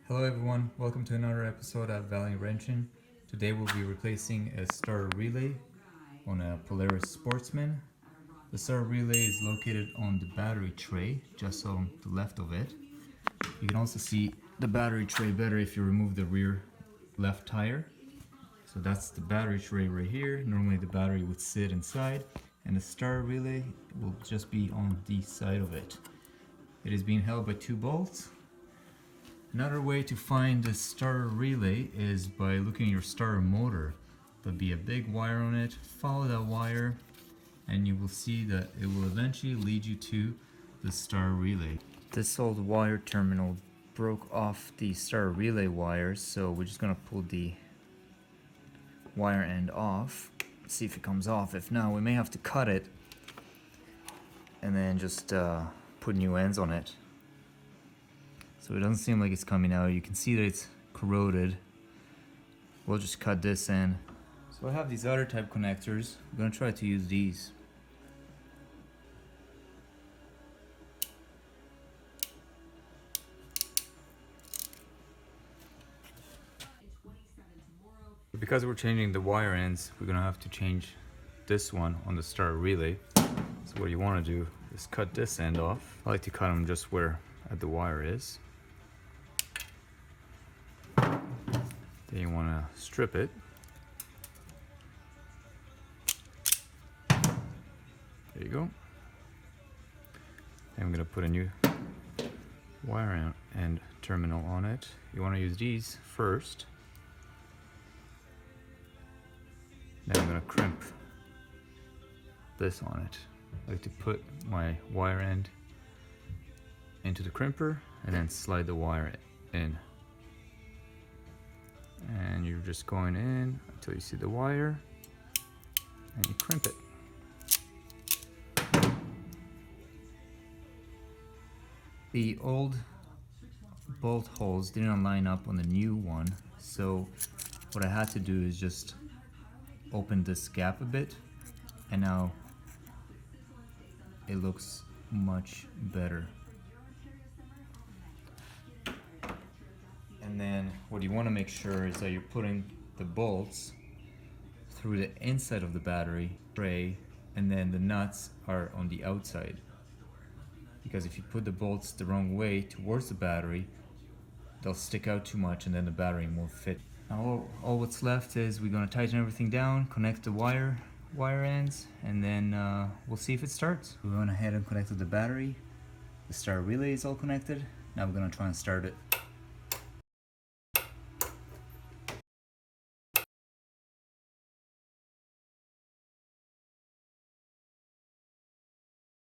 Hello everyone, welcome to another episode of Valley Wrenching. Today we'll be replacing a starter relay on a Polaris Sportsman. The starter relay is located on the battery tray, just on the left of it. You can also see the battery tray better if you remove the rear left tire. So that's the battery tray right here. Normally the battery would sit inside and the starter relay will just be on the side of it. It is being held by 2 bolts. Another way to find the starter relay is by looking at your starter motor. There'll be a big wire on it. Follow that wire and you will see that it will eventually lead you to the starter relay. This old wire terminal broke off the starter relay wires, so we're just gonna pull the wire end off, see if it comes off. If not, we may have to cut it and then just put new ends on it. So it doesn't seem like it's coming out. You can see that it's corroded. We'll just cut this in. So I have these other type connectors. I'm gonna try to use these. Because we're changing the wire ends, we're gonna have to change this one on the starter relay. So what you wanna do is cut this end off. I like to cut them just where the wire is. Then you want to strip it. There you go. And I'm going to put a new wire and terminal on it. You want to use these first. Then I'm going to crimp this on it. I like to put my wire end into the crimper and then slide the wire in. And you're just going in until you see the wire and you crimp it. The old bolt holes didn't line up on the new one, so what I had to do is just open this gap a bit, and now it looks much better. And then what you want to make sure is that you're putting the bolts through the inside of the battery tray, and then the nuts are on the outside. Because if you put the bolts the wrong way towards the battery, they'll stick out too much and then the battery won't fit. Now all what's left is we're going to tighten everything down, connect the wire ends, and then we'll see if it starts. We went ahead and connected the battery. The starter relay is all connected. Now we're going to try and start it.